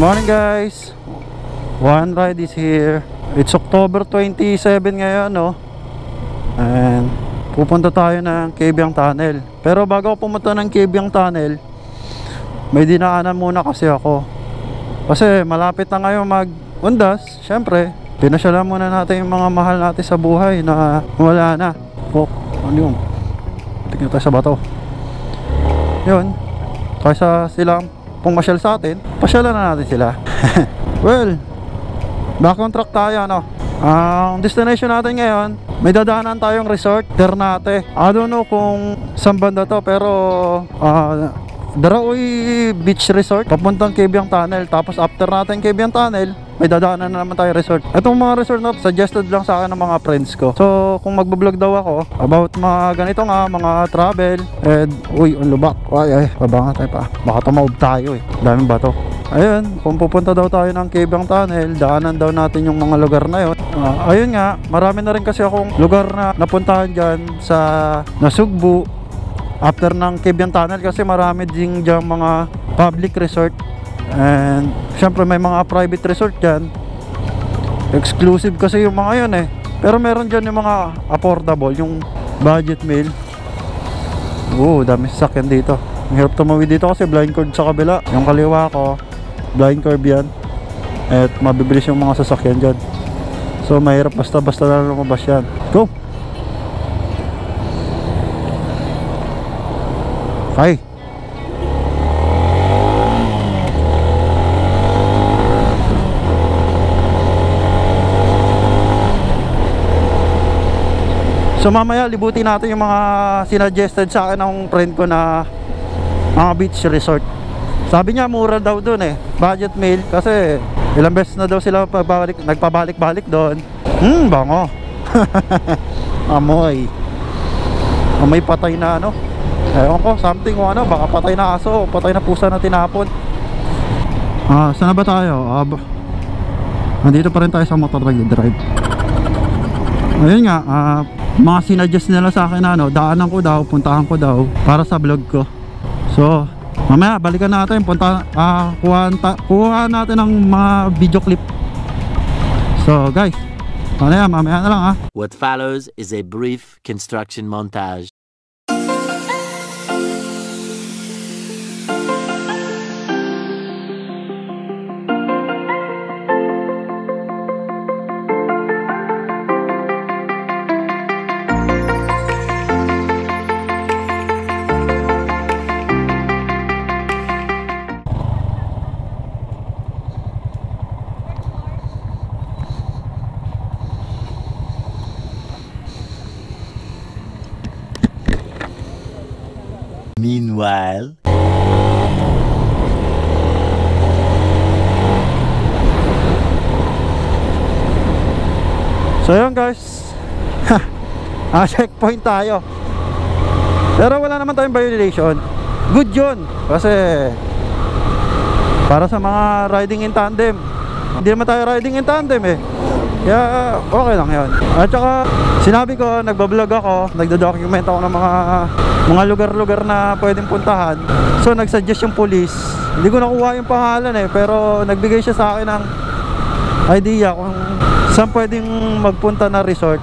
Morning guys, one ride is here. It's October 27 ngayon, no? And pupunta tayo ng Cabiang Tunnel. Pero bago ako pumunta ng Cabiang Tunnel, may dinaanan muna kasi ako. Kasi malapit na ngayon mag-undas. Syempre, pinasyalan muna natin yung mga mahal natin sa buhay na wala na. Oh, ano yung tignan tayo sa bato. Yun, kaysa silang pumasyal sa atin, pasyalan na natin sila. Well, back on track tayo, no? Ang destination natin ngayon, may dadaanan tayong resort, Ternate. I don't know kung saan banda to, pero Daraoy Beach Resort, papuntang Cabiang Tunnel. Tapos after natin Cabiang Tunnel, may dadaanan na naman tayo resort. Itong mga resort na suggested lang sa akin ng mga friends ko. So kung magbablog daw ako about mga ganito nga, mga travel, and uy, ang lubak, ay, babanga tayo pa, baka tumaob tayo eh, daming bato. Ayun, kung pupunta daw tayo ng Cabiang Tunnel, daanan daw natin yung mga lugar na yun. Ayun nga, marami na rin kasi akong lugar na napuntahan dyan sa Nasugbu after ng Cabiang Tunnel, kasi marami din dyan mga public resort. And syempre may mga private resort dyan, exclusive kasi yung mga yun eh. Pero meron dyan yung mga affordable, yung budget meal. Dami sasakyan dito. Ang hirap tumawid dito kasi blind curve sa kabila. Yung kaliwa ko, blind curve yan, at mabibilis yung mga sasakyan dyan. So mahirap basta-basta na lumabas yan. Go! Okay. So mamaya libutin natin yung mga sinuggested sa akin ng friend ko na mga beach resort. Sabi niya mura daw dun eh, budget meal, kasi ilang beses na daw sila nagpabalik-balik doon. Bango. Amoy patay na ano, ewan ko, something o ano, baka patay na aso, patay na pusa na tinapon. Saan ba tayo? Nandito pa rin tayo sa motor drive. Ayun nga, mga sinuggest nila sa akin na ano, daanan ko daw, puntahan ko daw para sa vlog ko. So mamaya balikan natin, kuha natin ng mga video clip. So guys, mamaya na lang ha. What follows is a brief construction montage. Meanwhile, so yun guys, checkpoint tayo. Pero wala naman tayong violation. Good yun, kasi para sa mga riding in tandem. Hindi naman tayo riding in tandem eh, kaya okay lang yun. At saka sinabi ko, nagbablog ako, nagdo-document ako ng mga lugar-lugar na pwedeng puntahan. So nagsuggest yung police, hindi ko nakuha yung pangalan eh, pero nagbigay siya sa akin ng idea kung saan pwedeng magpunta na resort.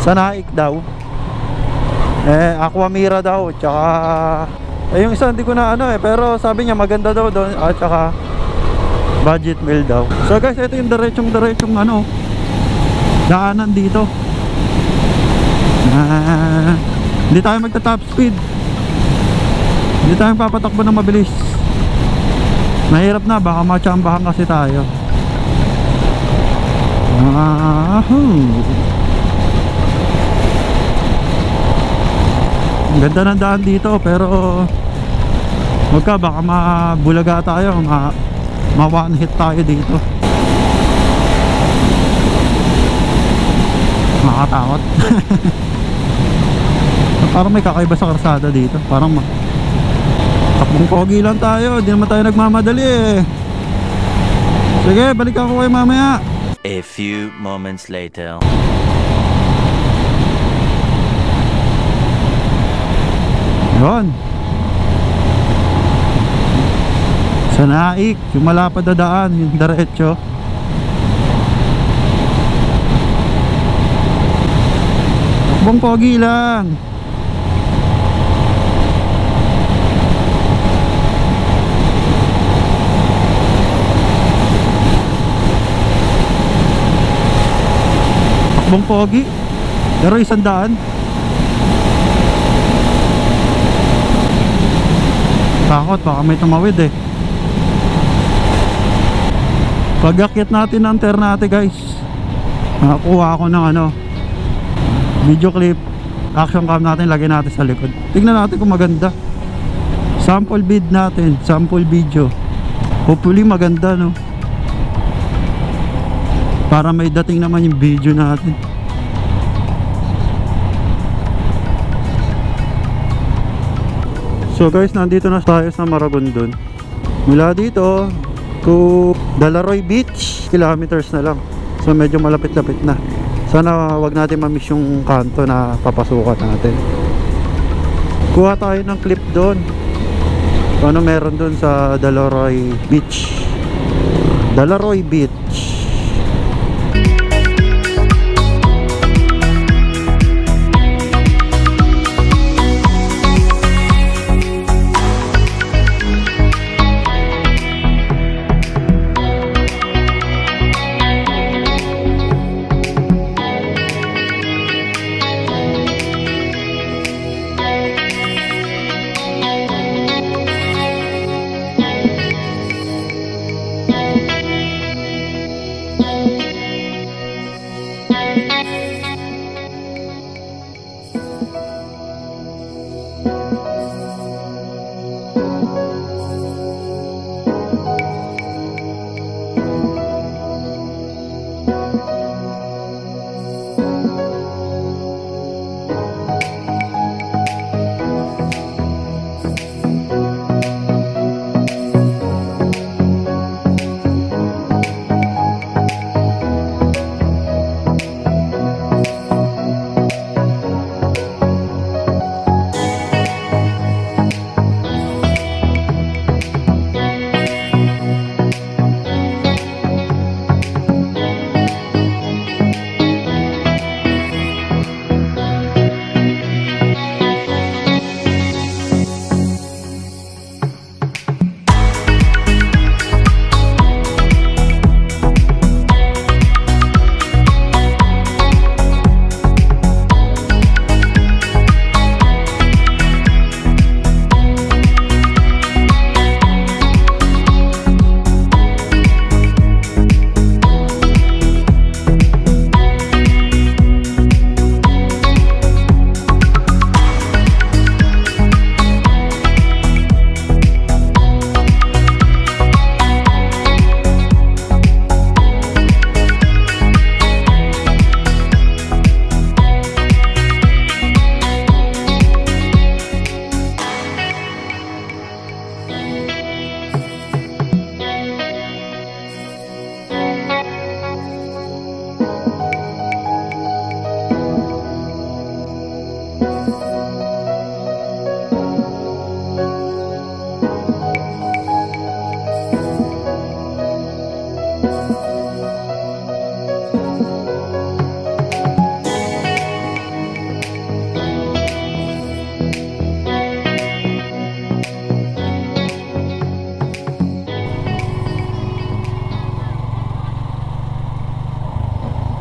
Sa Naik daw, Aquamira daw, tsaka yung isa hindi ko na ano eh, pero sabi niya maganda daw doon, at saka budget meal daw. So guys, ito yung diretsong ano, daanan dito. Hindi tayo magta-top speed, hindi tayo papatakbo ng mabilis. Mahirap na, baka matsambahan kasi tayo. Ganda ng daan dito, pero baka mabulaga tayo, ma-one hit tayo dito. Makatakot. Parang may kakaiba sa karsada dito. Parang takbong pogi lang tayo, di naman tayo nagmamadali eh. Sige, balik ako kayo mamaya. a few moments later. Yun. Sa Naik, yung malapad na daan, yung diretso. Takbong pogi lang. Takbong pogi. Pero 100. Takot, baka may tumawid eh. Pag-akyat natin ang Ternate guys, nakakuha ako ng video clip. Action cam natin, lagay natin sa likod. Tignan natin kung maganda. Sample vid natin, sample video. Hopefully maganda, no? Para may dating naman yung video natin. So guys, nandito na tayo sa Maragondon. Mula dito to Dalaroy Beach, kilometers na lang. So medyo malapit-lapit na. Sana wag natin ma-miss yung kanto na papasukan natin. Kuha tayo ng clip doon. Ano meron doon sa Dalaroy Beach. Dalaroy Beach.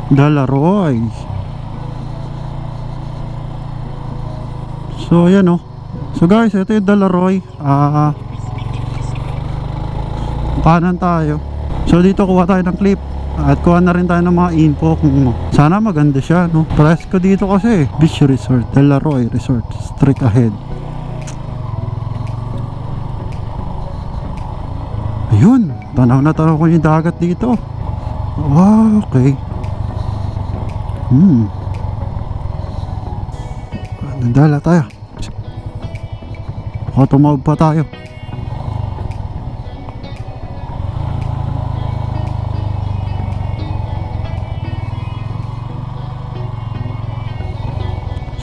Dalaroy. So ayan oh. So guys, ito yung Dalaroy. Kanan tayo. So dito kuha tayo ng clip. At kuha na rin tayo ng mga info kung sana maganda siya, no? Presko dito kasi Beach Resort, Dalaroy Resort, straight ahead. Ayun, tanaw na tanaw ko yung dagat dito. Wow, okay. Nandala tayo. Baka tumawag pa tayo.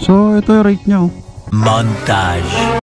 So ito yung rate niya oh. Montage.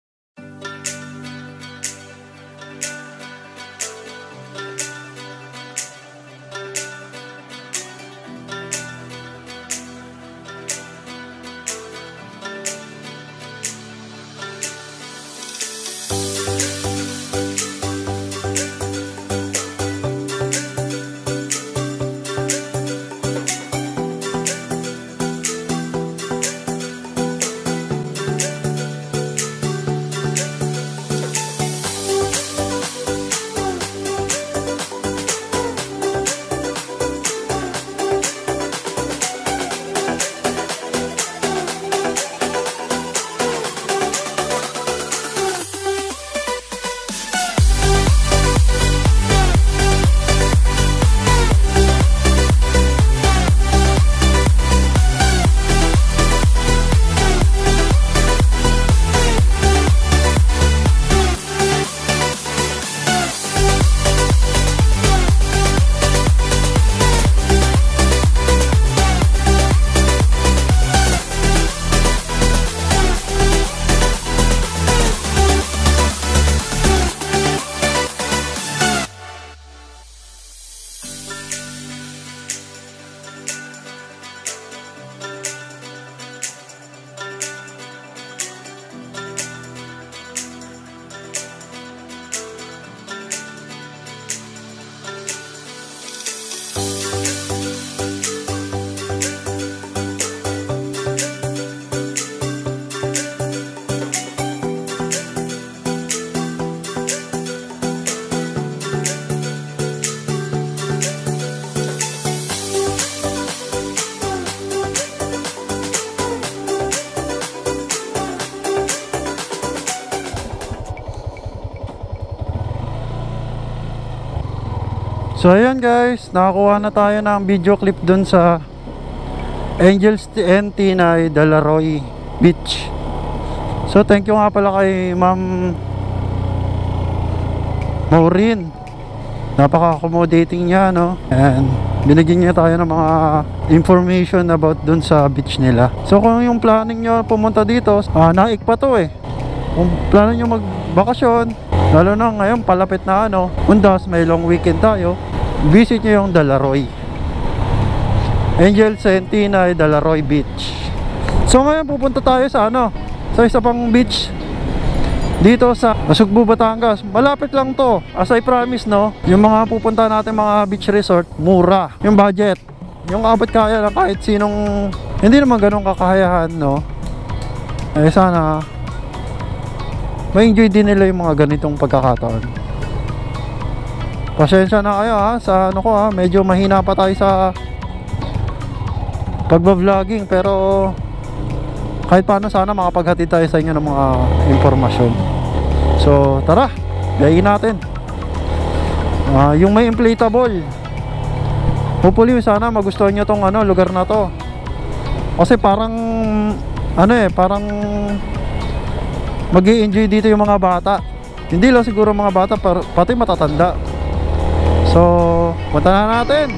So ayan guys, nakakuha na tayo ng video clip dun sa Angels and Tinay Dalaroy Beach. So thank you nga pala kay Ma'am Maureen, napaka-accommodating niya, no? And binigyan niya tayo ng mga information about dun sa beach nila. So kung yung planning nyo pumunta dito, naik pa to eh. Kung plano nyo magbakasyon, lalo na ngayon palapit na Undas, may long weekend tayo, visit nyo yung Dalaroy, Angels and Tinay Dalaroy Beach. So ngayon pupunta tayo sa sa isa pang beach dito sa Nasugbu, Batangas. Malapit lang to. As I promise, yung mga pupunta natin mga beach resort, mura yung budget, yung abot kaya lang kahit sinong, hindi naman ganun kakayahan, sana ma-enjoy din nila yung mga ganitong pagkakataon. Pasensya na kayo sa medyo mahina pa tayo sa pagba-vlogging, pero kahit paano sana makapaghatid tayo sa inyo ng mga impormasyon. So tara, gayin natin. Yung may inflatable, hopefully sana magustuhan nyo tong lugar na to. Kasi parang parang mag-i-enjoy dito yung mga bata. Hindi lang siguro mga bata, pati matatanda. So punta na natin.